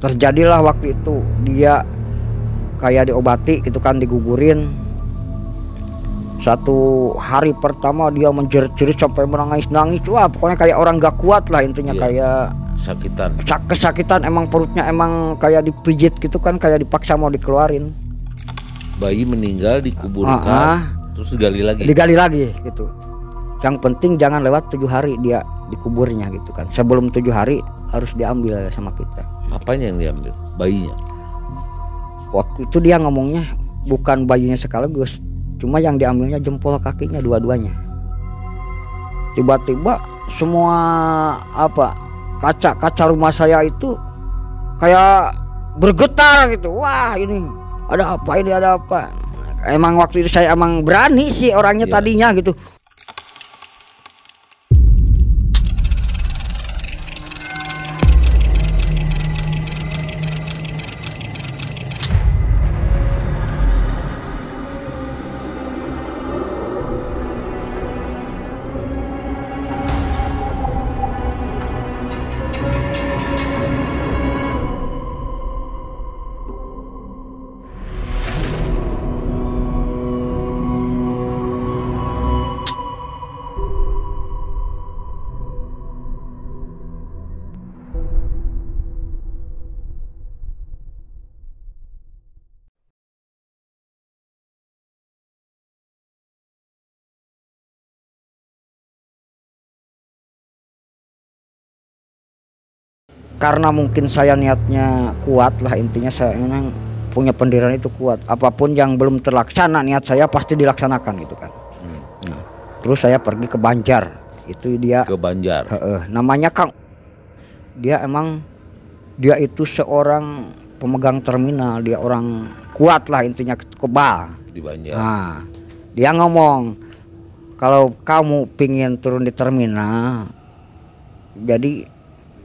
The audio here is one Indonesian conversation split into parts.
terjadilah waktu itu dia kayak diobati gitu kan, digugurin. Satu hari pertama dia menjerit-jerit sampai menangis-nangis. Wah, pokoknya kayak orang gak kuat lah intinya. Kayak kesakitan, emang perutnya emang kayak dipijit gitu kan, kayak dipaksa mau dikeluarin. Bayi meninggal dikuburkan, terus digali lagi gitu. Yang penting jangan lewat 7 hari dia dikuburnya gitu kan. Sebelum 7 hari harus diambil sama kita. Apanya yang diambil? Bayinya? Waktu itu dia ngomongnya bukan bayinya sekaligus, cuma yang diambilnya jempol kakinya dua-duanya. Tiba-tiba semua kaca rumah saya itu kayak bergetar gitu. Wah, ini ada apa? Emang waktu itu saya emang berani sih orangnya tadinya gitu. Karena mungkin saya niatnya kuat lah, intinya saya memang punya pendirian itu kuat. Apapun yang belum terlaksana niat saya pasti dilaksanakan gitu kan. Nah, terus saya pergi ke Banjar. Itu dia ke Banjar. Namanya Kang. Dia itu seorang pemegang terminal, dia orang kuat lah intinya, kebal Di Banjar. Nah, dia ngomong kalau kamu pingin turun di terminal, jadi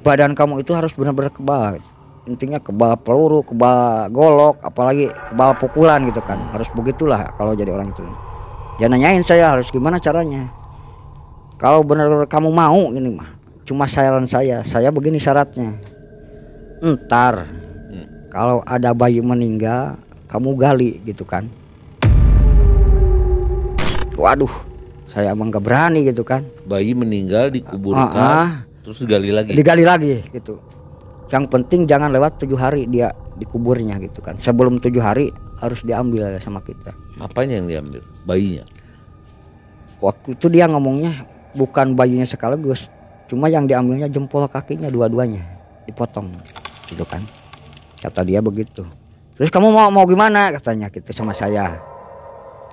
badan kamu itu harus benar-benar kebal. Intinya kebal peluru, kebal golok, apalagi kebal pukulan gitu kan. Harus begitulah kalau jadi orang itu. Ya nanyain saya harus gimana caranya. Kalau benar-benar kamu mau ini mah, cuma saran saya begini syaratnya. Ntar kalau ada bayi meninggal, kamu gali gitu kan. Waduh, saya emang gak berani gitu kan. Bayi meninggal dikuburkan, terus digali lagi gitu. Yang penting jangan lewat 7 hari dia dikuburnya gitu kan. Sebelum 7 hari harus diambil sama kita. Apanya yang diambil? Bayinya? Waktu itu dia ngomongnya bukan bayinya sekaligus, cuma yang diambilnya jempol kakinya dua-duanya dipotong gitu kan. Kata dia begitu. Terus kamu mau gimana katanya gitu sama saya.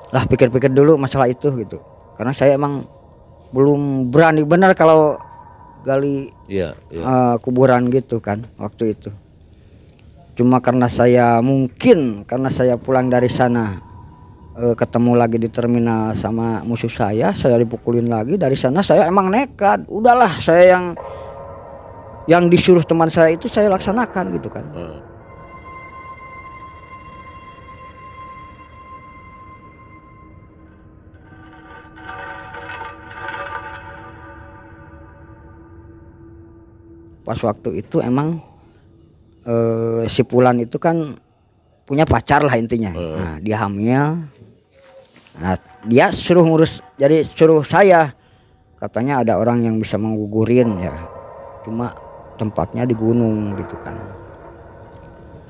Lah pikir-pikir dulu masalah itu gitu. Karena saya emang belum berani benar kalau gali kuburan gitu kan waktu itu. Cuma karena saya pulang dari sana ketemu lagi di terminal sama musuh saya dipukulin lagi. Dari sana saya emang nekat, udahlah saya yang disuruh teman saya itu saya laksanakan gitu kan. Pas waktu itu emang si Pulan itu kan punya pacar lah intinya. Nah, dia hamil. Nah, dia suruh ngurus, jadi suruh saya, katanya ada orang yang bisa menggugurin ya. Cuma tempatnya di gunung gitu kan.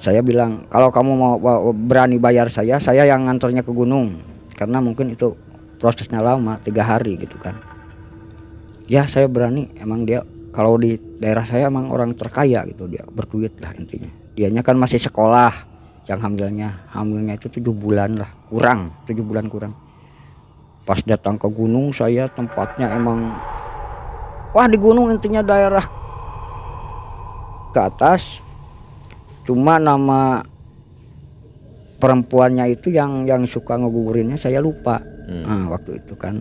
Saya bilang kalau kamu mau berani bayar saya yang nganternya ke gunung. Karena mungkin itu prosesnya lama 3 hari gitu kan. Ya saya berani, emang dia kalau di daerah saya emang orang terkaya gitu, dia berduit lah intinya. Dianya kan masih sekolah, yang hamilnya itu 7 bulan lah kurang, 7 bulan kurang. Pas datang ke gunung saya tempatnya emang di gunung intinya daerah ke atas. Cuma nama perempuannya itu yang suka ngegugurinnya saya lupa. Nah, waktu itu kan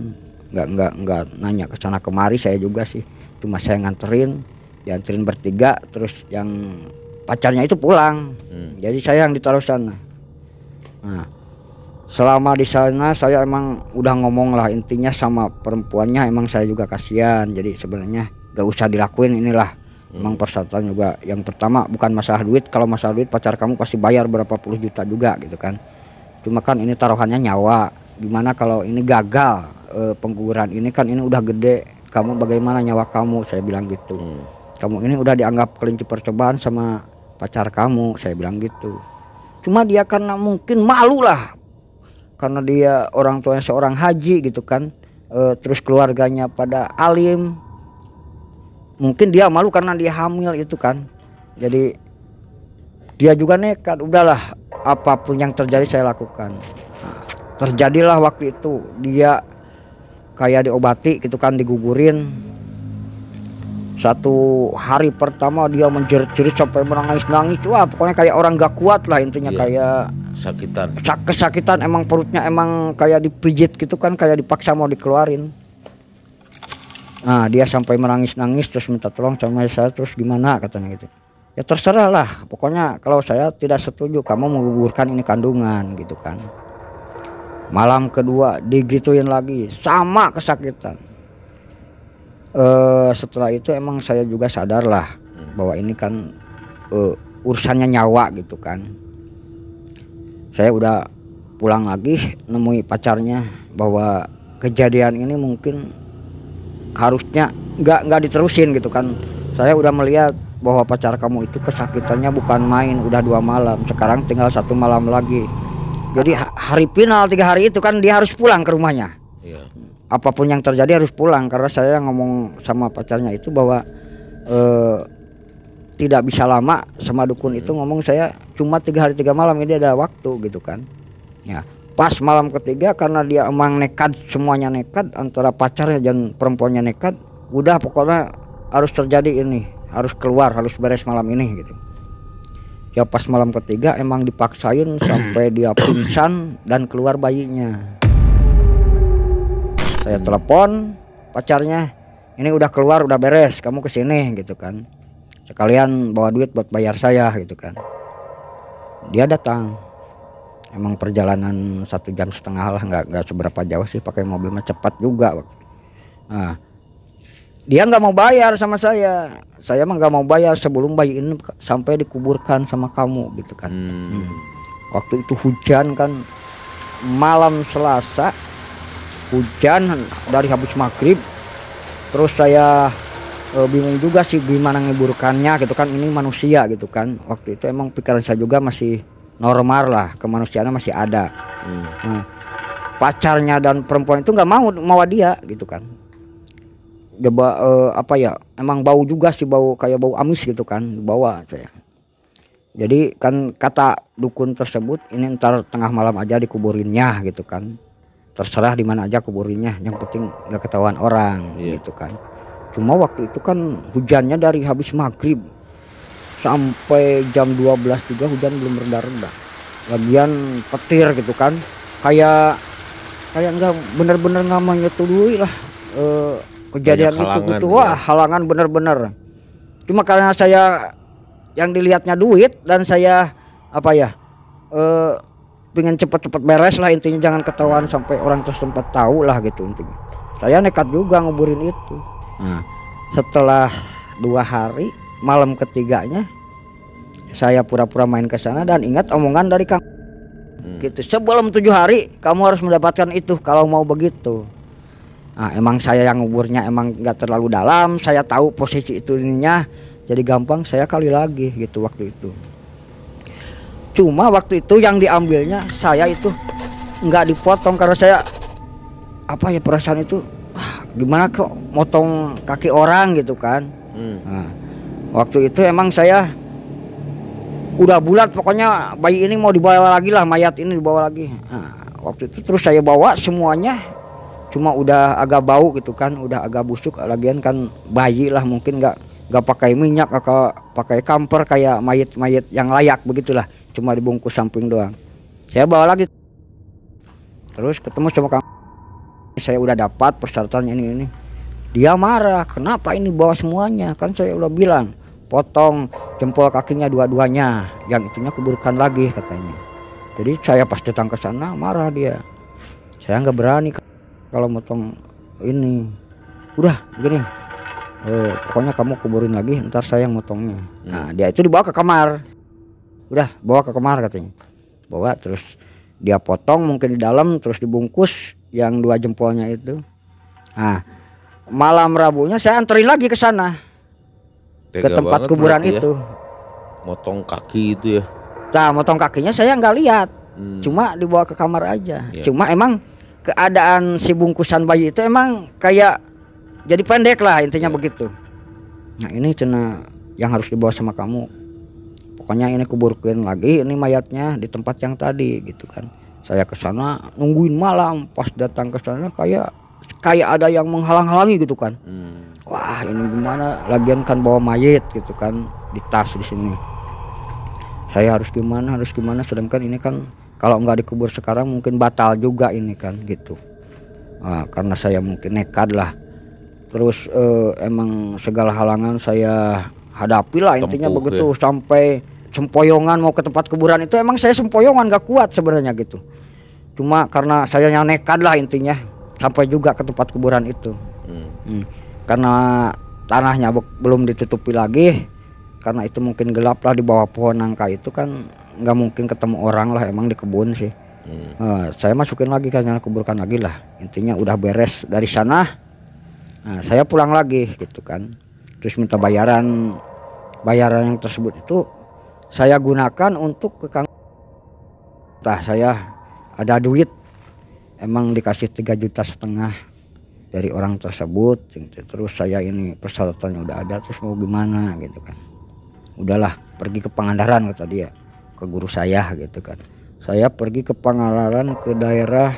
nggak nanya ke sana kemari saya juga sih. Cuma saya dianterin bertiga, terus yang pacarnya itu pulang. Jadi saya yang ditaruh sana. Nah, selama di sana saya emang udah ngomong lah intinya sama perempuannya, emang saya juga kasihan. Jadi sebenarnya gak usah dilakuin inilah. Emang persyaratan juga yang pertama bukan masalah duit. Kalau masalah duit pacar kamu pasti bayar berapa puluh juta juga gitu kan. Cuma kan ini taruhannya nyawa. Gimana kalau ini gagal pengguguran ini kan ini udah gede. Kamu bagaimana nyawa kamu, saya bilang gitu. Kamu ini udah dianggap kelinci percobaan sama pacar kamu, saya bilang gitu. Cuma dia karena mungkin malu lah. Karena dia orang tuanya seorang haji gitu kan. Terus keluarganya pada alim. Mungkin dia malu karena dia hamil itu kan. Jadi dia juga nekat, udahlah apapun yang terjadi saya lakukan. Nah, terjadilah waktu itu dia kayak diobati gitu kan, digugurin. Satu hari pertama dia menjerit-jerit sampai menangis-nangis. Wah pokoknya kayak orang gak kuat lah intinya. Kayak kesakitan, emang perutnya emang kayak dipijit gitu kan, kayak dipaksa mau dikeluarin. Nah dia sampai menangis-nangis terus minta tolong sama saya, terus gimana katanya gitu. Ya terserah lah, pokoknya kalau saya tidak setuju kamu menggugurkan ini kandungan gitu kan. Malam kedua digituin lagi, sama kesakitan. Setelah itu emang saya juga sadar lah bahwa ini kan urusannya nyawa gitu kan. Saya udah pulang lagi nemui pacarnya bahwa kejadian ini mungkin harusnya nggak diterusin gitu kan. Saya udah melihat bahwa pacar kamu itu kesakitannya bukan main, udah 2 malam, sekarang tinggal 1 malam lagi. Jadi hari final 3 hari itu kan dia harus pulang ke rumahnya. Apapun yang terjadi harus pulang, karena saya ngomong sama pacarnya itu bahwa tidak bisa lama sama dukun itu ngomong saya cuma 3 hari 3 malam ini ada waktu gitu kan. Ya pas malam ketiga karena dia emang nekat, semuanya nekat, antara pacarnya dan perempuannya nekat, udah pokoknya harus terjadi ini, harus keluar, harus beres malam ini gitu. Ya pas malam ketiga emang dipaksain sampai dia pingsan dan keluar bayinya. Saya telepon pacarnya, ini udah keluar, udah beres, kamu kesini gitu kan, sekalian bawa duit buat bayar saya gitu kan. Dia datang. Emang perjalanan 1,5 jam lah, nggak seberapa jauh sih, pakai mobil mah cepat juga. Nah, dia nggak mau bayar sama saya mah nggak mau bayar sebelum bayi ini sampai dikuburkan sama kamu gitu kan. Waktu itu hujan kan, malam Selasa hujan dari habis maghrib, terus saya bingung juga sih gimana ngiburkannya gitu kan, ini manusia gitu kan. Waktu itu emang pikiran saya juga masih normal lah, kemanusiaannya masih ada. Nah, pacarnya dan perempuan itu nggak mau dia gitu kan. Coba apa ya, emang bau juga sih, bau kayak bau amis gitu kan, bawa saya. Jadi kan kata dukun tersebut ini ntar tengah malam aja dikuburinnya gitu kan, terserah di mana aja kuburinnya, yang penting nggak ketahuan orang gitu kan. Cuma waktu itu kan hujannya dari habis maghrib sampai jam 12 juga hujan belum reda-reda. Lagian petir gitu kan, kayak nggak bener-bener nggak menyetujui lah kejadian itu gitu. Wah halangan bener-bener. Cuma karena saya yang dilihatnya duit dan saya apa ya pengen cepet-cepet beres lah intinya, jangan ketahuan sampai orang tersebut tahu lah gitu intinya. Saya nekat juga nguburin itu. Nah setelah 2 hari, malam ketiganya saya pura-pura main ke sana dan ingat omongan dari Kang gitu, sebelum 7 hari kamu harus mendapatkan itu kalau mau begitu. Nah emang saya yang nguburnya emang nggak terlalu dalam, saya tahu posisi itu ininya, jadi gampang saya kali lagi gitu waktu itu. Cuma waktu itu yang diambilnya saya itu nggak dipotong karena saya apa ya, perasaan itu gimana kok motong kaki orang gitu kan. Nah, waktu itu emang saya udah bulat pokoknya bayi ini mau dibawa lagi lah, mayat ini dibawa lagi. Nah, waktu itu terus saya bawa semuanya, cuma udah agak bau gitu kan, udah agak busuk, lagian kan bayi lah, mungkin nggak pakai minyak atau pakai kamper kayak mayat yang layak begitulah, cuma dibungkus samping doang. Saya bawa lagi, terus ketemu sama Kang, saya udah dapat persyaratannya ini. Dia marah, kenapa ini bawa semuanya, kan saya udah bilang potong jempol kakinya dua-duanya, yang itunya kuburkan lagi katanya. Jadi saya pas datang ke sana marah dia, saya nggak berani kalau motong ini. Udah begini, pokoknya kamu kuburin lagi, ntar saya yang motongnya. Nah dia itu dibawa ke kamar, udah bawa ke kamar katanya, bawa terus dia potong mungkin di dalam, terus dibungkus yang 2 jempolnya itu. Nah malam Rabunya saya anterin lagi ke sana, ke tempat kuburan itu. Motong kaki itu ya. Nah motong kakinya saya nggak lihat, cuma dibawa ke kamar aja. Cuma emang keadaan si bungkusan bayi itu emang kayak jadi pendek lah intinya begitu. Nah ini cina yang harus dibawa sama kamu, pokoknya ini kuburkan lagi ini mayatnya di tempat yang tadi gitu kan. Saya ke sana nungguin malam, pas datang ke sana kayak ada yang menghalang-halangi gitu kan. Wah ini gimana, lagian kan bawa mayat gitu kan di tas di sini. Saya harus gimana sedangkan ini kan kalau nggak dikubur sekarang mungkin batal juga ini kan gitu. Nah, karena saya mungkin nekat lah. Terus emang segala halangan saya hadapi lah intinya begitu ya. Sampai sempoyongan mau ke tempat kuburan itu emang saya sempoyongan gak kuat sebenarnya gitu. Cuma karena saya nekat lah intinya sampai juga ke tempat kuburan itu. Karena tanahnya belum ditutupi lagi, karena itu mungkin gelap lah di bawah pohon nangka itu kan nggak mungkin ketemu orang lah, emang di kebun sih. Saya masukin lagi kan, kuburkan lagi lah intinya udah beres dari sana. Nah, saya pulang lagi gitu kan, terus minta bayaran yang tersebut itu saya gunakan untuk ke Kang. Saya ada duit, emang dikasih 3,5 juta dari orang tersebut. Terus saya ini persyaratannya udah ada, terus mau gimana gitu kan. Udahlah pergi ke Pangandaran kata dia, ke guru saya gitu kan. Saya pergi ke Pangandaran ke daerah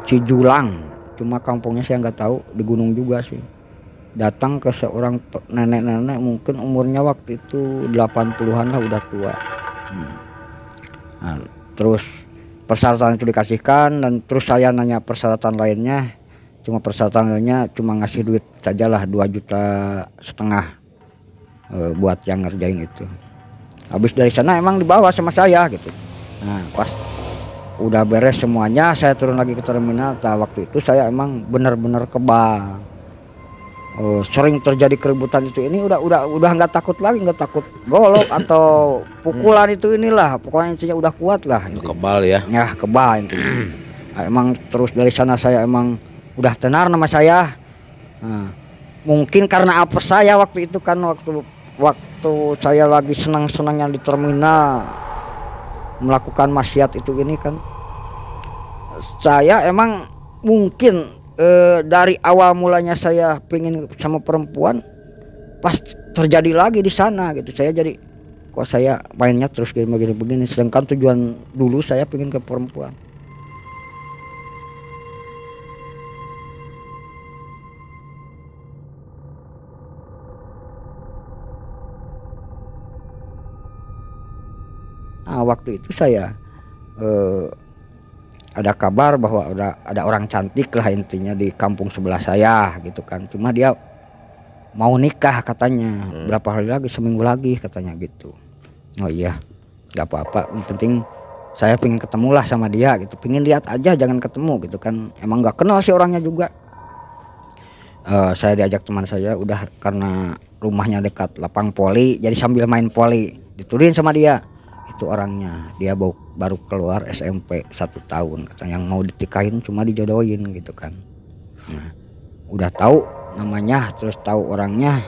Cijulang, cuma kampungnya saya nggak tahu, di gunung juga sih. Datang ke seorang nenek-nenek mungkin umurnya waktu itu 80-an lah, udah tua. Nah, terus persyaratan itu dikasihkan dan terus saya nanya persyaratan lainnya. Cuma persyaratan lainnya cuma ngasih duit sajalah 2,5 juta buat yang ngerjain itu. Habis dari sana emang dibawa sama saya gitu. Nah pas udah beres semuanya saya turun lagi ke terminal. Nah, waktu itu saya emang benar-benar kebal. Sering terjadi keributan itu, ini udah nggak takut lagi, nggak takut golok atau pukulan itu, inilah pokoknya intinya udah kuat lah. Kebal ya. Ya kebal intinya. Nah, emang terus dari sana saya emang udah tenar nama saya. Nah, mungkin karena apa saya waktu itu kan waktu saya lagi senang-senangnya di terminal melakukan maksiat itu ini kan, saya emang mungkin dari awal mulanya saya pengen sama perempuan, pas terjadi lagi di sana gitu saya jadi kok saya mainnya terus begini, sedangkan tujuan dulu saya pengen ke perempuan. Nah, waktu itu saya ada kabar bahwa ada orang cantik lah intinya di kampung sebelah saya gitu kan. Cuma dia mau nikah katanya, berapa hari lagi, seminggu lagi katanya gitu. Oh iya, nggak apa-apa, yang penting saya pengen ketemu lah sama dia gitu, pengen lihat aja jangan ketemu gitu kan. Emang nggak kenal sih orangnya juga. Saya diajak teman saya, udah karena rumahnya dekat lapang poli, jadi sambil main poli diturunin sama dia. Itu orangnya, dia baru keluar SMP 1 tahun katanya, yang mau ditikahin cuma dijodohin gitu kan. Nah, udah tahu namanya terus tahu orangnya,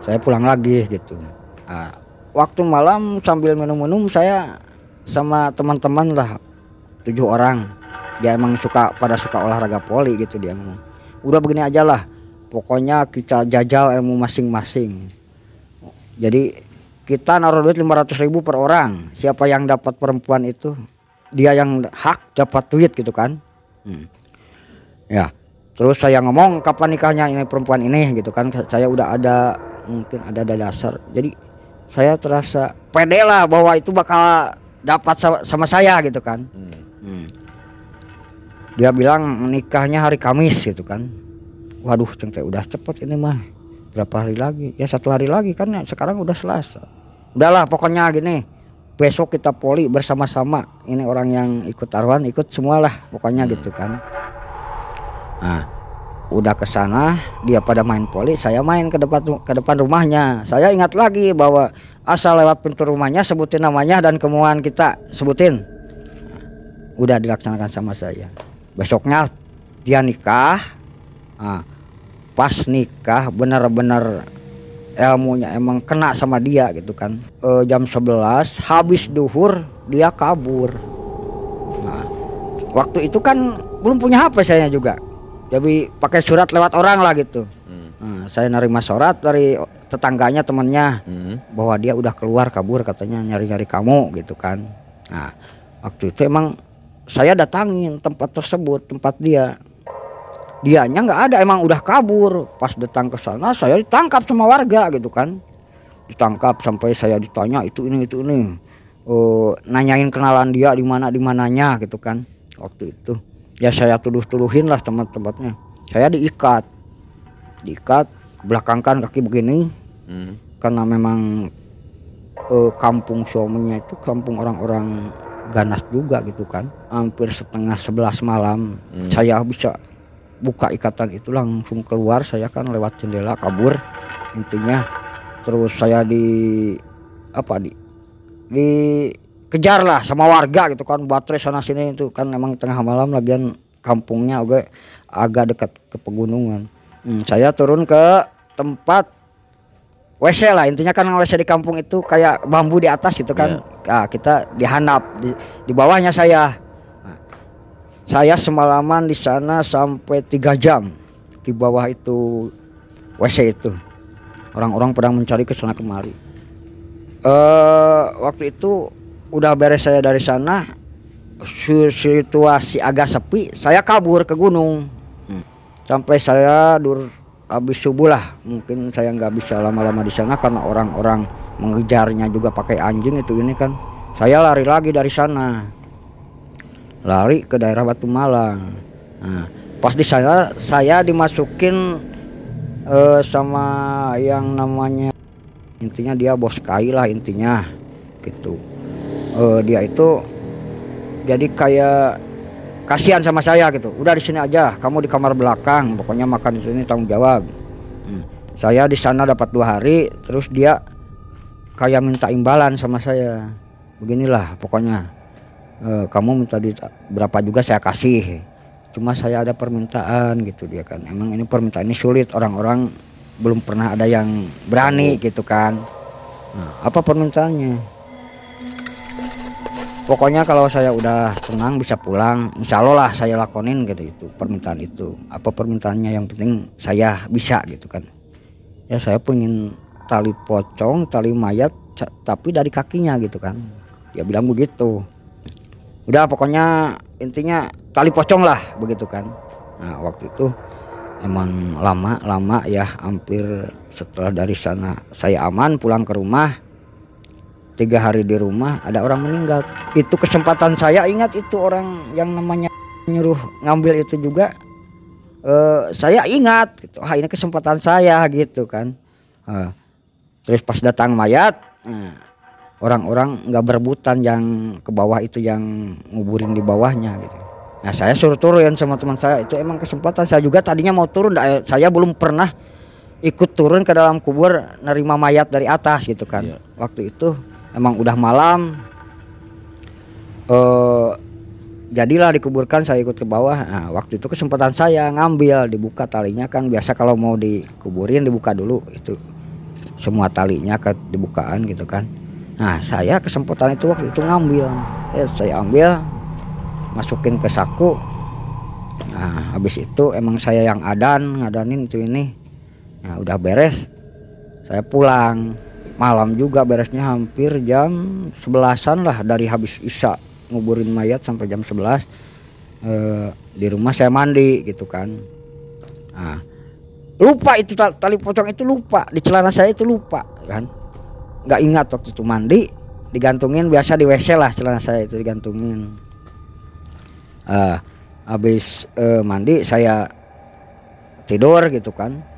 saya pulang lagi gitu. Nah, waktu malam sambil minum-minum saya sama teman-teman lah 7 orang, dia emang pada suka olahraga poli gitu. Dia ngomong udah begini aja lah, pokoknya kita jajal ilmu masing-masing. Jadi kita naruh duit 500.000 per orang. Siapa yang dapat perempuan itu, dia yang hak dapat duit gitu kan. Ya, terus saya ngomong kapan nikahnya ini perempuan ini gitu kan. Saya udah ada mungkin ada dasar. Jadi saya terasa pede lah bahwa itu bakal dapat sama saya gitu kan. Dia bilang nikahnya hari Kamis gitu kan. Waduh, cengke udah cepet ini mah. Berapa hari lagi? Ya 1 hari lagi kan, sekarang udah Selasa. Udahlah pokoknya gini, besok kita poli bersama-sama. Ini orang yang ikut taruhan ikut semualah pokoknya gitu kan. Nah, Udah ke sana, dia pada main poli, saya main ke depan rumahnya. Saya ingat lagi bahwa asal lewat pintu rumahnya sebutin namanya dan kemauan kita sebutin. Udah dilaksanakan sama saya. Besoknya dia nikah. Nah, pas nikah benar-benar ilmunya emang kena sama dia gitu kan. Jam 11 habis duhur dia kabur. Nah, waktu itu kan belum punya HP saya juga. Jadi pakai surat lewat orang lah gitu. Nah, saya nerima surat dari tetangganya, temannya, bahwa dia udah keluar kabur katanya nyari-nyari kamu gitu kan. Nah, waktu itu emang saya datangin tempat tersebut, tempat dia. Dianya nggak ada, emang udah kabur. Pas datang ke sana saya ditangkap sama warga gitu kan. Ditangkap sampai saya ditanya itu ini. Nanyain kenalan dia di mananya gitu kan. Waktu itu ya saya tuduh-tuduhin lah tempat-tempatnya. Saya diikat belakangkan kaki begini. Karena memang kampung suaminya itu kampung orang-orang ganas juga gitu kan. Hampir setengah 11 malam saya bisa buka ikatan itu langsung keluar. Saya kan lewat jendela kabur intinya. Terus saya dikejar lah sama warga gitu kan, baterai sana sini itu kan emang tengah malam, lagian kampungnya agak dekat ke pegunungan. Saya turun ke tempat WC lah intinya kan. WC di kampung itu kayak bambu di atas gitu kan. Nah, kita dihanap di bawahnya saya. Nah, saya semalaman di sana sampai 3 jam di bawah itu WC itu. Orang-orang pada mencari ke sana kemari. Waktu itu udah beres saya dari sana, situasi agak sepi, saya kabur ke gunung. Sampai saya habis subuh lah, mungkin saya nggak bisa lama-lama di sana karena orang-orang mengejarnya juga pakai anjing itu ini kan. Saya lari lagi dari sana, lari ke daerah Batu Malang. Nah, pas di sana saya dimasukin sama yang namanya, intinya dia bos KAI lah intinya gitu. Dia itu jadi kayak kasihan sama saya gitu. Udah di sini aja, kamu di kamar belakang, pokoknya makan di sini tanggung jawab. Saya di sana dapat 2 hari, terus dia kayak minta imbalan sama saya. Beginilah pokoknya, kamu minta berapa juga saya kasih. Cuma saya ada permintaan gitu, dia kan. Emang ini permintaan ini sulit, orang-orang belum pernah ada yang berani gitu kan. Nah, apa permintaannya? Pokoknya kalau saya udah tenang bisa pulang, insya Allah lah saya lakonin gitu itu permintaan itu. Apa permintaannya, yang penting saya bisa gitu kan. Ya saya pengen tali pocong, tali mayat tapi dari kakinya gitu kan. Dia bilang begitu. Udah pokoknya intinya tali pocong lah begitu kan. Nah, waktu itu emang lama ya, hampir setelah dari sana saya aman pulang ke rumah. 3 hari di rumah ada orang meninggal. Itu kesempatan saya, ingat itu orang yang namanya nyuruh ngambil itu juga. Saya ingat gitu, ini kesempatan saya gitu kan. Terus pas datang mayat, orang-orang nggak berebutan yang ke bawah itu, yang nguburin di bawahnya gitu. Nah saya suruh turun sama teman saya, itu emang kesempatan saya juga tadinya mau turun. Saya belum pernah ikut turun ke dalam kubur nerima mayat dari atas gitu kan. Waktu itu emang udah malam, jadilah dikuburkan, saya ikut ke bawah. Nah waktu itu kesempatan saya ngambil, dibuka talinya kan, biasa kalau mau dikuburin dibuka dulu itu semua talinya dibukaan gitu kan. Nah saya kesempatan itu waktu itu ngambil, saya ambil, masukin ke saku. Nah habis itu emang saya yang ngadanin itu ini. Nah udah beres, saya pulang. Malam juga beresnya, hampir jam 11-an lah dari habis isya nguburin mayat sampai jam 11. Di rumah saya mandi gitu kan. Nah, lupa itu tali pocong itu, lupa di celana saya itu, lupa kan. Nggak ingat waktu itu mandi, digantungin biasa di WC lah, celana saya itu digantungin. Habis mandi saya tidur gitu kan.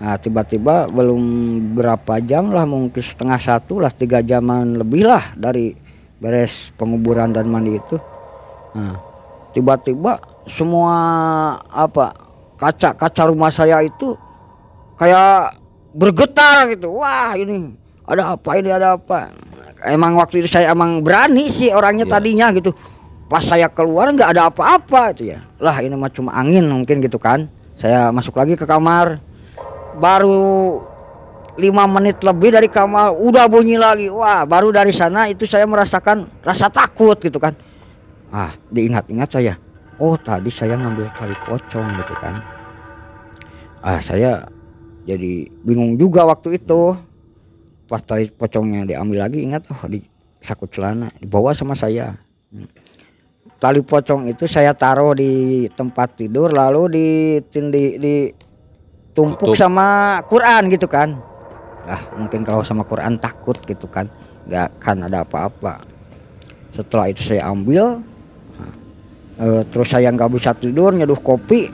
Nah tiba-tiba belum berapa jam lah, mungkin setengah 1 lah, 3 jaman lebih lah dari beres penguburan dan mandi itu. Nah tiba-tiba semua kaca rumah saya itu kayak bergetar gitu. Wah, ini ada apa, ini ada apa. Emang waktu itu saya emang berani sih orangnya tadinya gitu. Pas saya keluar nggak ada apa-apa itu ya. Lah ini mah cuma angin mungkin gitu kan. Saya masuk lagi ke kamar. Baru 5 menit lebih dari kamar udah bunyi lagi. Wah, baru dari sana itu saya merasakan rasa takut gitu kan. Diingat-ingat saya. Oh, tadi saya ngambil tali pocong gitu kan. Saya jadi bingung juga waktu itu. Pas tali pocongnya diambil lagi, ingat di saku celana dibawa sama saya. Tali pocong itu saya taruh di tempat tidur, lalu ditumpuk sama Quran gitu kan. Mungkin kalau sama Quran takut gitu kan, nggak akan ada apa-apa. Setelah itu saya ambil, terus saya nggak bisa tidur, nyeduh kopi.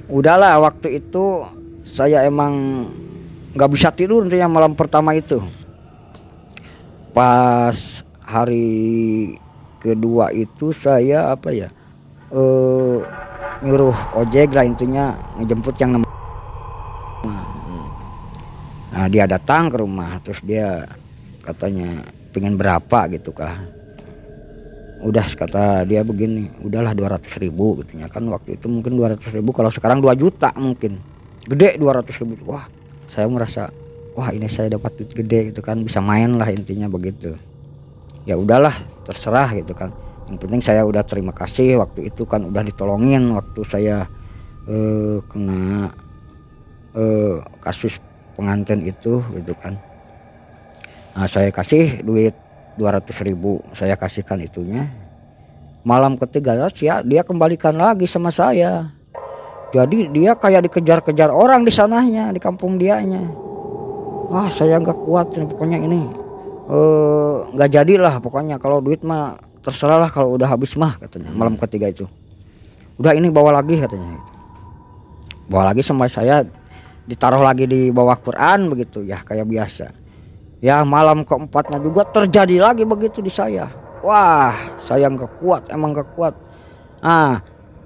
Udahlah, waktu itu saya emang nggak bisa tidur intinya malam pertama itu. Pas hari kedua itu saya nyuruh ojek lah intinya ngejemput yang dia datang ke rumah, terus dia katanya pengen berapa gitu kan. Udah kata dia begini, udahlah 200.000 gitu ya kan. Waktu itu mungkin 200.000, kalau sekarang 2 juta mungkin. Gede 200.000. Wah, saya merasa wah ini saya dapat duit gede gitu kan, bisa main lah intinya begitu. Ya udahlah, terserah gitu kan. Yang penting saya udah terima kasih waktu itu kan, udah ditolongin waktu saya kena kasus pengantin itu gitu kan. Saya kasih duit 200.000, saya kasihkan itunya. Malam ketiga dia kembalikan lagi sama saya. Jadi dia kayak dikejar-kejar orang di sananya, di kampung dianya. Saya nggak kuat pokoknya ini, nggak jadilah pokoknya. Kalau duit mah terserah lah, kalau udah habis mah katanya. Malam ketiga itu udah, ini bawa lagi katanya. Bawa lagi sama saya, ditaruh lagi di bawah Quran begitu ya, kayak biasa. Ya malam keempatnya juga terjadi lagi begitu di saya. Wah, saya nggak kuat, emang nggak kuat.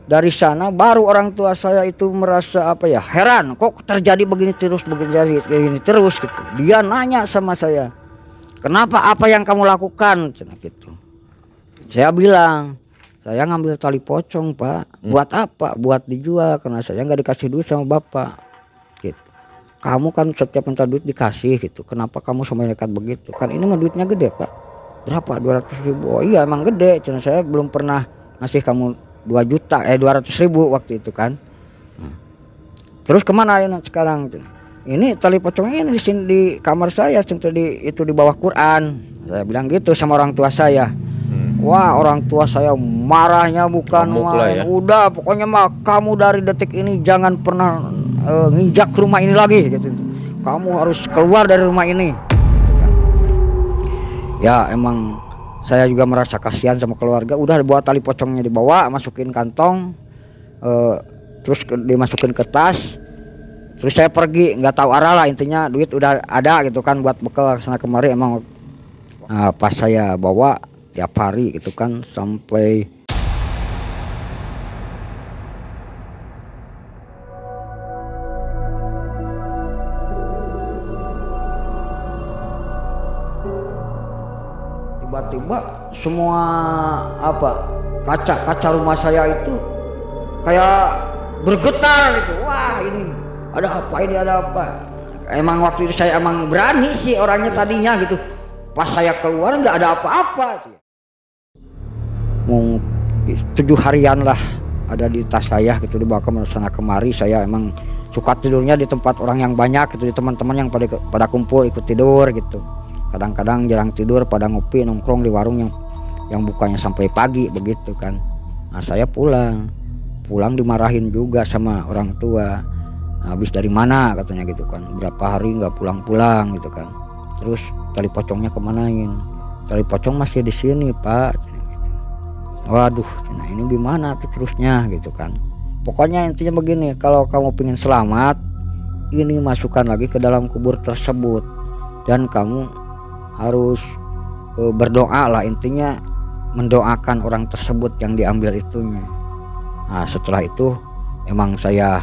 Dari sana baru orang tua saya itu merasa heran, kok terjadi begini terus gitu. Dia nanya sama saya, kenapa, apa yang kamu lakukan gitu. Saya bilang, saya ngambil tali pocong Pak. Buat apa? Buat dijual, karena saya nggak dikasih duit sama bapak gitu. Kamu kan setiap minta duit dikasih gitu, kenapa kamu sama nekat begitu? Kan ini mah duitnya gede Pak. Berapa? 200.000. Oh iya emang gede, cuma saya belum pernah ngasih kamu 200.000 waktu itu kan. Terus kemana ini sekarang? Ini tali pocongnya ini di sini di kamar saya, itu di bawah Quran. Saya bilang gitu sama orang tua saya. Wah, orang tua saya marahnya bukan main. Udah pokoknya mah kamu dari detik ini jangan pernah nginjak rumah ini lagi gitu. Kamu harus keluar dari rumah ini gitu kan. Ya emang saya juga merasa kasihan sama keluarga. Udah buat tali pocongnya dibawa, masukin kantong, terus dimasukin ke tas. Terus saya pergi, nggak tahu arah lah, intinya duit udah ada gitu kan buat bekal sana kemari. Emang pas saya bawa tiap hari gitu kan sampai tiba-tiba semua kaca rumah saya itu kayak bergetar gitu. Wah, ini ada apa, ini ada apa. Emang waktu itu saya emang berani sih orangnya tadinya gitu. Pas saya keluar nggak ada apa-apa. 7 harian lah ada di tas saya gitu, dibawa ke sana kemari. Saya emang suka tidurnya di tempat orang yang banyak gitu, di teman-teman yang pada kumpul ikut tidur gitu. Kadang-kadang jarang tidur, pada ngopi nongkrong di warung yang bukanya sampai pagi begitu kan. Saya pulang dimarahin juga sama orang tua. Habis dari mana katanya gitu kan, berapa hari nggak pulang-pulang gitu kan. Terus tali pocongnya kemanain? Tali pocong masih di sini Pak. Waduh, nah ini gimana tuh terusnya gitu kan. Pokoknya intinya begini, kalau kamu pengen selamat, ini masukkan lagi ke dalam kubur tersebut, dan kamu harus berdoa lah, intinya mendoakan orang tersebut yang diambil itunya. Setelah itu emang saya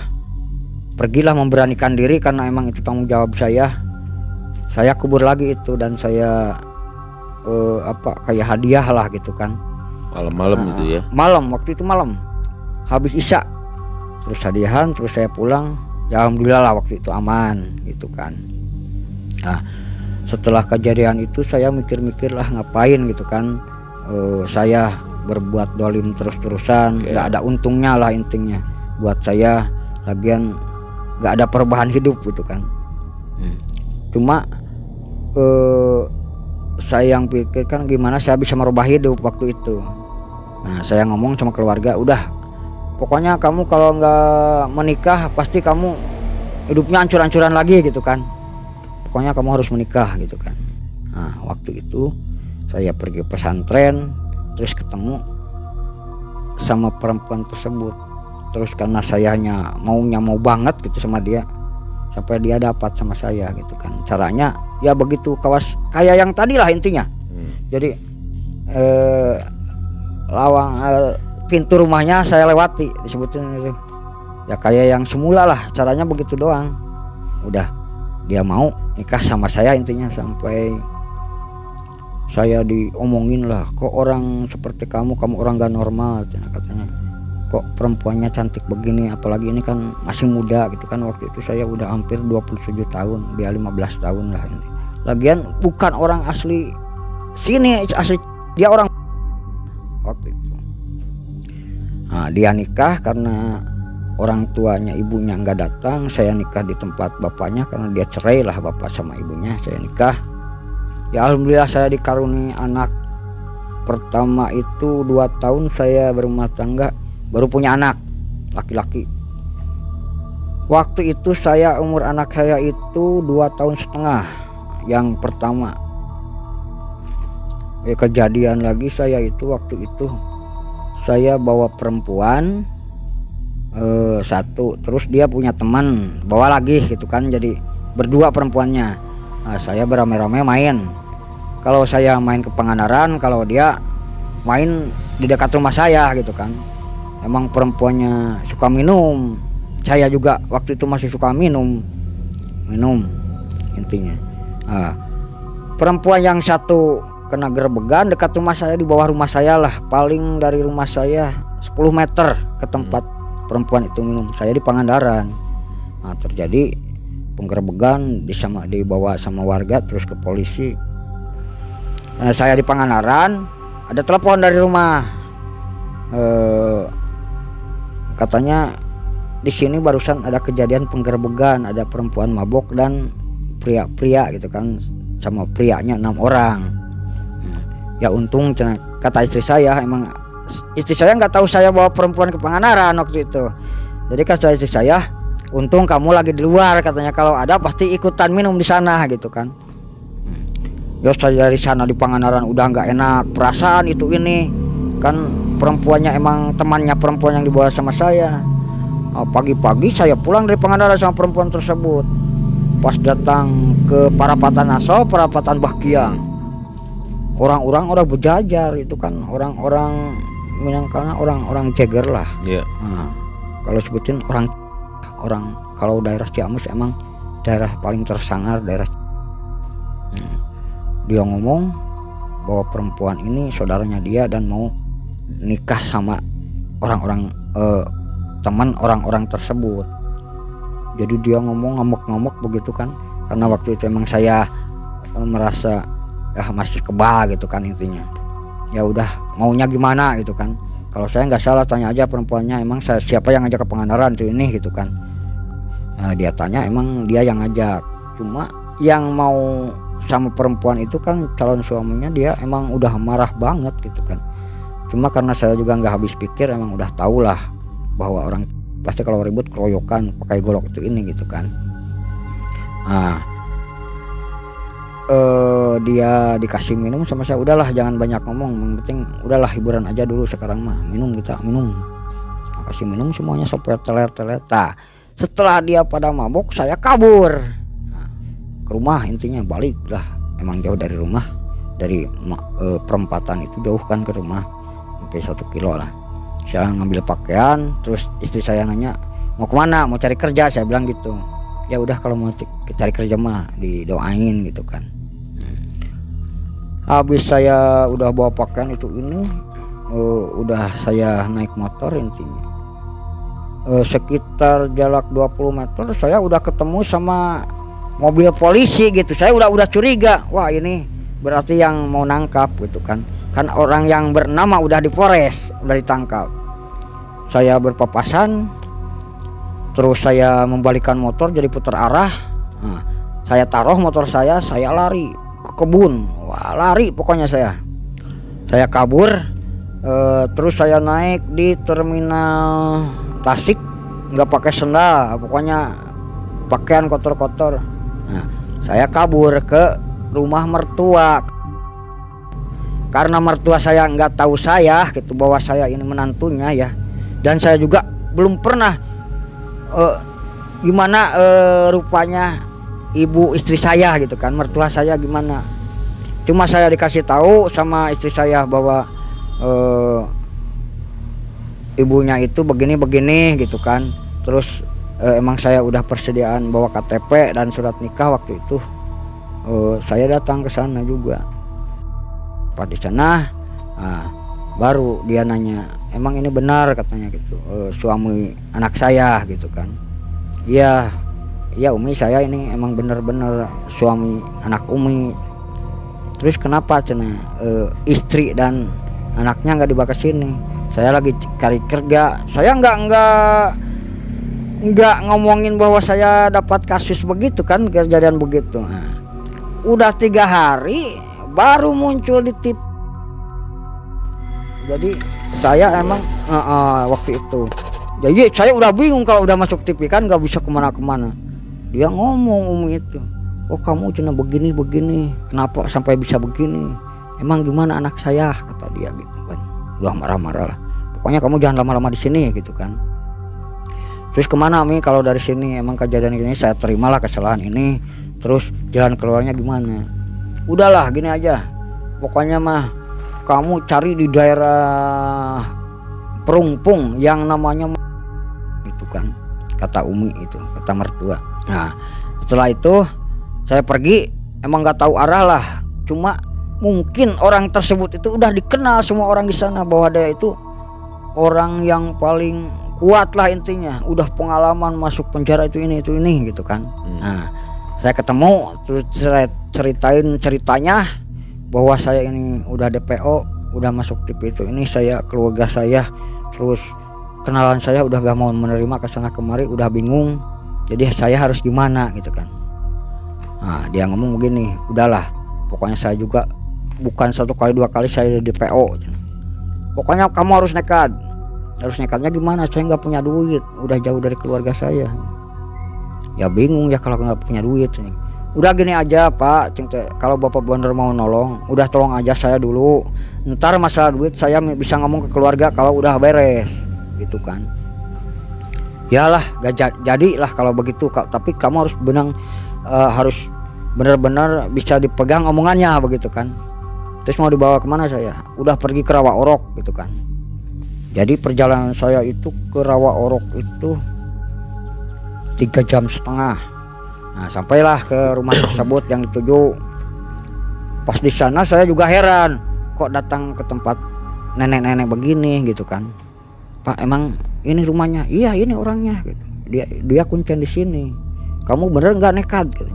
pergilah memberanikan diri karena emang itu tanggung jawab saya kubur lagi itu dan saya kayak hadiah lah gitu kan. Malam-malam itu ya. Malam, waktu itu malam habis isya, terus hadiahan, terus saya pulang. Ya alhamdulillah lah waktu itu aman gitu kan. Nah setelah kejadian itu saya mikir-mikir lah ngapain gitu kan. Saya berbuat dolim terus-terusan, nggak ada untungnya lah intinya buat saya, lagian nggak ada perubahan hidup gitu kan. Cuma saya yang pikirkan gimana saya bisa merubah hidup waktu itu. Nah saya ngomong sama keluarga, udah pokoknya kamu kalau nggak menikah pasti kamu hidupnya hancur-hancuran lagi gitu kan. Pokoknya kamu harus menikah gitu kan. Nah waktu itu saya pergi pesantren, terus ketemu sama perempuan tersebut. Terus karena sayanya maunya mau banget gitu sama dia, sampai dia dapat sama saya gitu kan. Caranya ya begitu kayak yang tadi lah intinya. Jadi pintu rumahnya saya lewati, disebutin itu ya kayak yang semula lah, caranya begitu doang. Udah dia mau nikah sama saya intinya, sampai saya diomongin lah, kok orang seperti kamu orang gak normal katanya, kok perempuannya cantik begini, apalagi ini kan masih muda gitu kan. Waktu itu saya udah hampir 27 tahun, dia 15 tahun lah ini. Lagian bukan orang asli sini, asli dia orang waktu itu. Nah, dia nikah karena orang tuanya ibunya nggak datang, saya nikah di tempat bapaknya karena dia cerai lah bapak sama ibunya, saya nikah. Ya alhamdulillah saya dikaruniai anak pertama itu 2 tahun saya berumah tangga baru punya anak laki-laki. Waktu itu saya umur anak saya itu 2,5 tahun yang pertama. Kejadian lagi saya itu waktu itu saya bawa perempuan satu, terus dia punya teman bawa lagi gitu kan, jadi berdua perempuannya. Nah, saya beramai-ramai main. Kalau saya main ke Pangandaran, kalau dia main di dekat rumah saya gitu kan. Emang perempuannya suka minum, saya juga waktu itu masih suka minum intinya. Nah, perempuan yang satu kena gerbegan dekat rumah saya, di bawah rumah saya lah, paling dari rumah saya 10 meter ke tempat perempuan itu minum. Saya di Pangandaran. Nah, terjadi penggerbegan, dibawa sama warga terus ke polisi. Nah, saya di Pangandaran, ada telepon dari rumah, katanya di sini barusan ada kejadian penggerbegan, ada perempuan mabok dan pria gitu kan, sama prianya 6 orang. Ya untung kata istri saya, emang istri saya nggak tahu saya bawa perempuan ke Pangandaran waktu itu. Jadi kata istri saya, untung kamu lagi di luar katanya, kalau ada pasti ikutan minum di sana gitu kan. Ya saya dari sana di Pangandaran udah nggak enak perasaan itu ini kan, perempuannya emang temannya perempuan yang dibawa sama saya. Pagi-pagi saya pulang dari Pangandaran sama perempuan tersebut. Pas datang ke Parapatan Aso, Parapatan Bahkiang, orang-orang udah berjajar itu kan, orang-orang Minangkabau, orang-orang Ceger lah. Nah, kalau sebutin orang kalau daerah Ciamis emang daerah paling tersangar daerah. Dia ngomong bahwa perempuan ini saudaranya dia dan mau nikah sama orang-orang teman orang-orang tersebut. Jadi dia ngomong ngamuk-ngamuk begitu kan, karena waktu itu emang saya merasa masih kebal gitu kan intinya. Ya udah maunya gimana gitu kan. Kalau saya nggak salah tanya aja perempuannya, emang siapa yang ngajak ke Pangandaran tuh ini gitu kan. Nah, dia tanya emang dia yang ngajak. Cuma yang mau sama perempuan itu kan calon suaminya, dia emang udah marah banget gitu kan. Cuma karena saya juga nggak habis pikir, emang udah tahu lah bahwa orang pasti kalau ribut keroyokan pakai golok itu ini gitu kan. Nah, dia dikasih minum sama saya, udahlah jangan banyak ngomong, yang penting udahlah hiburan aja dulu sekarang mah, kita minum. Kasih minum semuanya sampai teler-teler. Nah, setelah dia pada mabok saya kabur ke rumah, intinya balik lah, emang jauh dari rumah, dari perempatan itu jauh kan ke rumah sampai 1 kilo lah. Saya ngambil pakaian, terus istri saya nanya, mau kemana, mau cari kerja, saya bilang gitu. Ya udah kalau mau cari kerja mah didoain gitu kan. Habis saya udah bawa pakaian itu ini, udah saya naik motor intinya. Sekitar jarak 20 meter saya udah ketemu sama mobil polisi gitu. Saya udah curiga, wah ini berarti yang mau nangkap gitu kan. Kan orang yang bernama udah di Polres, udah ditangkap. Saya berpapasan, terus saya membalikan motor jadi putar arah. Nah, saya taruh motor saya lari ke kebun. Wah, lari pokoknya saya kabur. Terus saya naik di terminal Tasik, nggak pakai sendal, pokoknya pakaian kotor-kotor. Nah, saya kabur ke rumah mertua karena mertua saya nggak tahu saya gitu bahwa saya ini menantunya ya, dan saya juga belum pernah gimana rupanya ibu istri saya gitu kan, mertua saya gimana. Cuma saya dikasih tahu sama istri saya bahwa ibunya itu begini gitu kan. Terus emang saya udah persediaan bawa KTP dan surat nikah waktu itu. Saya datang ke sana juga. Pas di sana, baru dia nanya, emang ini benar katanya gitu, suami anak saya gitu kan. Iya Umi, saya ini emang bener-bener suami anak Umi. Terus kenapa cina istri dan anaknya nggak dibawa ke sini? Saya lagi cari kerja. Saya nggak ngomongin bahwa saya dapat kasus begitu kan, kejadian begitu. Nah, udah 3 hari baru muncul di TV. Jadi saya emang waktu itu, jadi saya udah bingung kalau udah masuk TV kan nggak bisa kemana-kemana. Dia ngomong Umi itu, oh kamu cina begini, kenapa sampai bisa begini? Emang gimana anak saya, kata dia gitu kan. Udah marah-marah lah. Pokoknya kamu jangan lama-lama di sini gitu kan. Terus kemana Mi kalau dari sini? Emang kejadian ini saya terimalah kesalahan ini. Terus jalan keluarnya gimana? Udahlah gini aja. Pokoknya mah kamu cari di daerah Perungpung yang namanya itu kan, kata Umi itu, kata mertua. Nah setelah itu saya pergi, emang nggak tahu arah lah. Cuma mungkin orang tersebut itu udah dikenal semua orang di sana bahwa dia itu orang yang paling kuat lah intinya, udah pengalaman masuk penjara itu ini gitu kan. Nah saya ketemu, terus ceritain ceritanya bahwa saya ini udah DPO, udah masuk TV itu, ini saya keluarga saya, terus kenalan saya udah gak mau menerima kesana kemari, udah bingung, jadi saya harus gimana gitu kan. Nah dia ngomong begini, udahlah pokoknya saya juga bukan 1 kali 2 kali saya di DPO, pokoknya kamu harus nekat. Harus nekatnya gimana, saya nggak punya duit, udah jauh dari keluarga saya. Ya bingung ya kalau nggak punya duit. Udah gini aja Pak, kalau Bapak bener mau nolong, udah tolong aja saya dulu, ntar masalah duit saya bisa ngomong ke keluarga kalau udah beres gitu kan. Yalah gak jadilah kalau begitu, tapi kamu harus harus benar-benar bisa dipegang omongannya begitu kan. Terus mau dibawa kemana saya? Udah pergi ke Rawa Orok gitu kan. Jadi perjalanan saya itu ke Rawa Orok itu 3,5 jam. Nah sampailah ke rumah tersebut yang dituju. Pas di sana saya juga heran, kok datang ke tempat nenek-nenek begini gitu kan. Pak emang ini rumahnya? Iya ini orangnya gitu. Dia kuncian di sini. Kamu bener nggak nekat gitu.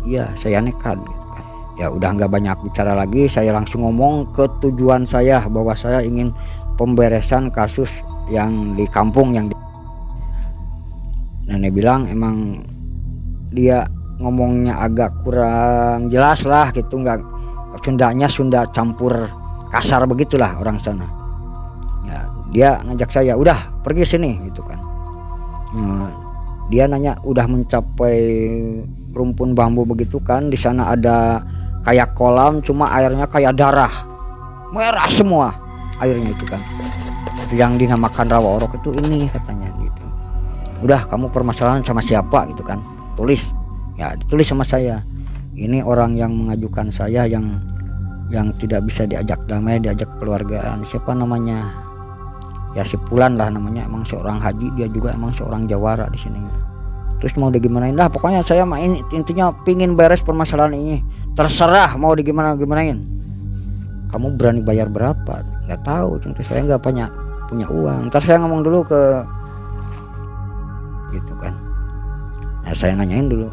Iya saya nekat gitu kan. Ya udah nggak banyak bicara lagi, saya langsung ngomong ke tujuan saya bahwa saya ingin pemberesan kasus yang di kampung yang nenek bilang emang dia ngomongnya agak kurang jelas lah gitu, nggak Sundanya Sunda campur kasar begitulah orang sana. Ya dia ngajak saya udah pergi sini gitu kan. Dia nanya udah mencapai rumpun bambu begitu kan, di sana ada kayak kolam cuma airnya kayak darah merah semua airnya itu kan, itu yang dinamakan Rawa Orok itu ini katanya gitu. Udah kamu permasalahan sama siapa gitu kan, tulis. Ya ditulis sama saya, ini orang yang mengajukan saya yang tidak bisa diajak damai, diajak kekeluargaan, siapa namanya. ya si Pulan lah namanya, emang seorang haji, dia juga emang seorang jawara di sini. Terus mau digimanain dah, pokoknya saya main intinya pingin beres permasalahan ini. Terserah mau digimanain. Kamu berani bayar berapa? Nggak tahu, tentu saya nggak punya uang. Ntar saya ngomong dulu ke gitu kan. Nah saya nanyain dulu,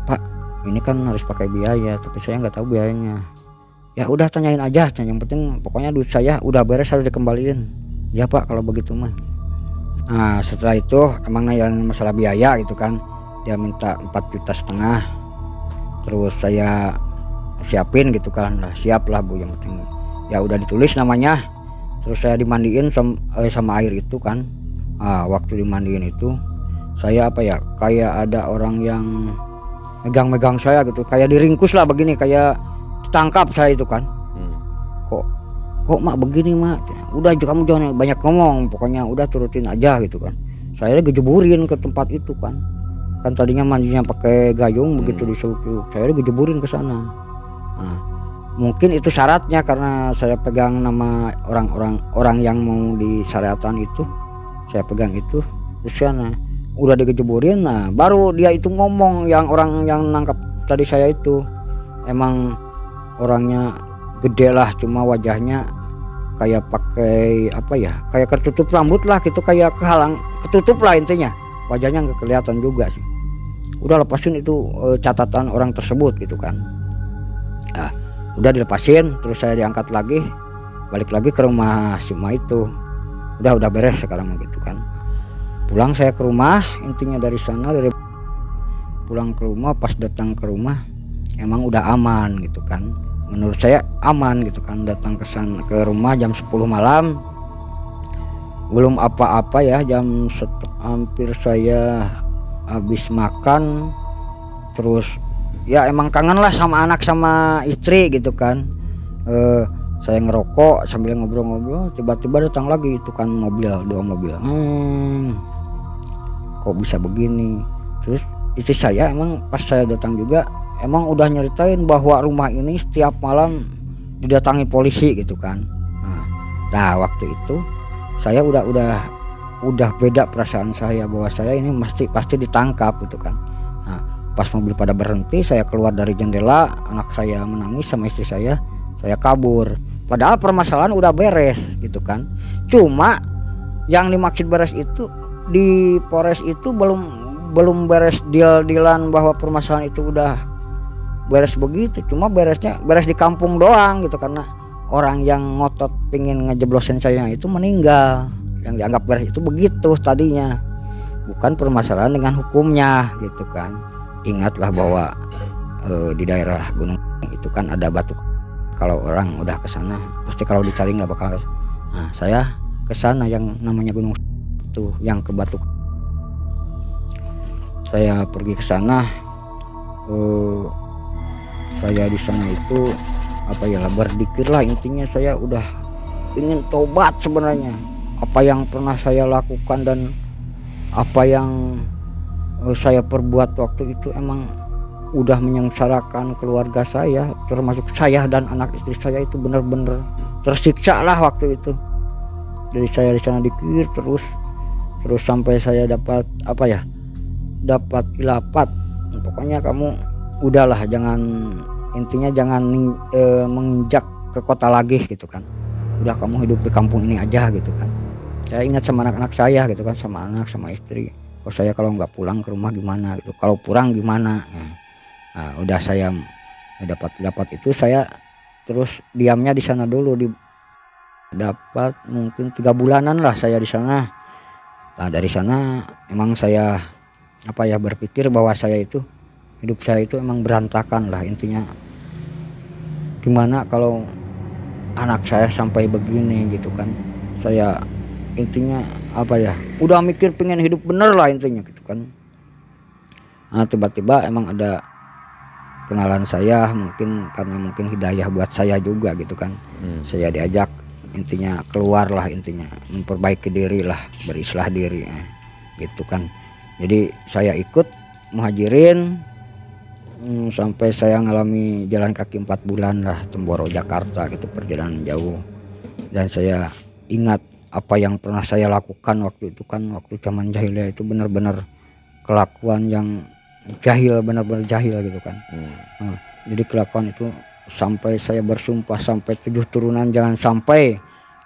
Pak ini kan harus pakai biaya, tapi saya nggak tahu biayanya. Ya udah tanyain aja, yang penting pokoknya duit saya udah beres harus dikembaliin. Ya Pak kalau begitu mah. Nah setelah itu emang yang masalah biaya gitu kan, dia minta 4,5 juta. Terus saya siapin gitu kan, lah siap lah Bu, yang penting ya udah ditulis namanya. Terus saya dimandiin sama air itu kan. Waktu dimandiin itu saya kayak ada orang yang megang saya gitu, kayak diringkus lah begini, kayak ditangkap saya itu kan. Kok mak begini mak, udah kamu jangan banyak ngomong, pokoknya udah turutin aja gitu kan. Saya dijeburin ke tempat itu kan tadinya mandinya pakai gayung, begitu disuruh saya dijeburin ke sana. Nah, mungkin itu syaratnya karena saya pegang nama orang yang mau disyariatan itu, saya pegang itu di sana. Udah dijeburin, nah baru dia itu ngomong, yang orang yang nangkap tadi saya itu emang orangnya gede lah, cuma wajahnya kayak pakai kayak ketutup rambut lah gitu, kayak ketutup lah intinya, wajahnya nggak kelihatan juga sih. Udah lepasin itu catatan orang tersebut gitu kan. Nah, udah dilepasin, terus saya diangkat lagi, balik lagi ke rumah si Ma itu. Udah beres sekarang gitu kan. Pulang saya ke rumah, intinya dari sana, dari pulang ke rumah, pas datang ke rumah emang udah aman gitu kan. Menurut saya aman gitu kan, datang ke sana ke rumah jam 10 malam. Belum apa-apa ya, hampir saya habis makan. Terus ya emang kangen lah sama anak sama istri gitu kan. Saya ngerokok sambil ngobrol-ngobrol, tiba-tiba datang lagi itu kan dua mobil. Kok bisa begini? Terus istri saya emang pas saya datang juga emang udah nyeritain bahwa rumah ini setiap malam didatangi polisi gitu kan. Nah waktu itu saya udah beda perasaan saya, bahwa saya ini pasti ditangkap gitu kan. Nah pas mobil pada berhenti, saya keluar dari jendela, anak saya menangis sama istri saya kabur. Padahal permasalahan udah beres gitu kan. Cuma yang dimaksud beres itu di Polres itu belum beres deal-dealan bahwa permasalahan itu udah beres begitu. Cuma beres di kampung doang gitu, karena orang yang ngotot pengen ngejeblosin saya itu meninggal. Yang dianggap beres itu begitu tadinya, bukan permasalahan dengan hukumnya gitu kan. Ingatlah bahwa di daerah gunung itu kan ada batu. Kalau orang udah ke sana pasti kalau dicari nggak bakal. Nah saya ke sana yang namanya gunung itu, yang ke batu. Saya pergi ke sana, saya di sana itu berzikir lah, intinya saya udah ingin tobat sebenarnya. Apa yang pernah saya lakukan dan apa yang saya perbuat waktu itu emang udah menyengsarakan keluarga saya, termasuk saya dan anak istri saya itu benar-benar tersiksa lah waktu itu. Jadi saya di sana dikir terus sampai saya dapat dapat ilapat. Pokoknya kamu udahlah, intinya jangan menginjak ke kota lagi gitu kan. Udah kamu hidup di kampung ini aja gitu kan. Saya ingat sama anak-anak saya gitu kan, sama anak sama istri. Saya kalau nggak pulang ke rumah gimana gitu, kalau pulang gimana. Nah, udah saya dapat itu, saya terus diamnya di sana dulu, dapat mungkin 3 bulanan lah saya di sana. Nah dari sana emang saya berpikir bahwa hidup saya itu emang berantakan lah, intinya gimana kalau anak saya sampai begini gitu kan. Saya intinya udah mikir pengen hidup bener lah intinya gitu kan. Nah tiba-tiba emang ada kenalan saya, mungkin hidayah buat saya juga gitu kan. Saya diajak intinya keluar lah, intinya memperbaiki diri lah, berislah diri gitu kan. Jadi saya ikut muhajirin sampai saya ngalami jalan kaki 4 bulan lah, Temboro Jakarta gitu, perjalanan jauh. Dan saya ingat apa yang pernah saya lakukan waktu itu kan, waktu zaman jahiliyah itu benar-benar kelakuan yang jahil, benar-benar jahil gitu kan. Nah, jadi kelakuan itu sampai saya bersumpah sampai 7 turunan jangan sampai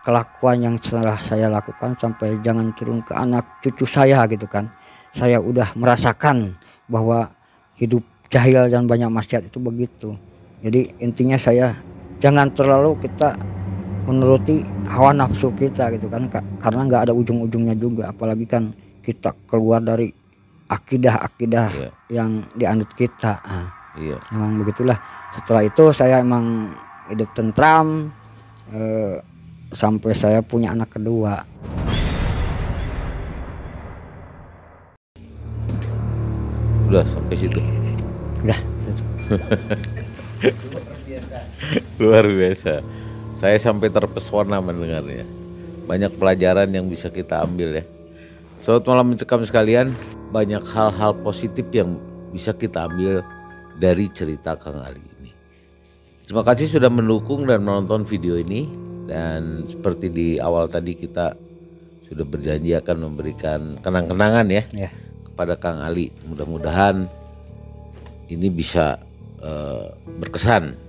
kelakuan yang setelah saya lakukan sampai jangan turun ke anak cucu saya gitu kan. Saya udah merasakan bahwa hidup jahil dan banyak maksiat itu begitu. Jadi intinya saya jangan terlalu kita menuruti hawa nafsu kita gitu kan, karena nggak ada ujung-ujungnya juga, apalagi kan kita keluar dari akidah-akidah yang dianut kita. Emang begitulah. Setelah itu saya emang hidup tentram sampai saya punya anak kedua. Udah sampai situ. Udah. Luar biasa. Saya sampai terpesona mendengarnya. Banyak pelajaran yang bisa kita ambil ya. Sobat Malam Mencekam sekalian, banyak hal-hal positif yang bisa kita ambil dari cerita Kang Ali ini. Terima kasih sudah mendukung dan menonton video ini. Dan seperti di awal tadi kita sudah berjanji akan memberikan kenang-kenangan ya kepada Kang Ali. Mudah-mudahan ini bisa berkesan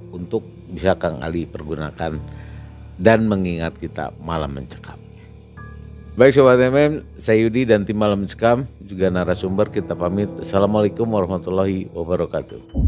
untuk bisa Kang Ali pergunakan dan mengingat kita malam mencekam. Baik Sobat MM, saya Yudi dan tim Malam Mencekam juga narasumber kita pamit. Assalamualaikum warahmatullahi wabarakatuh.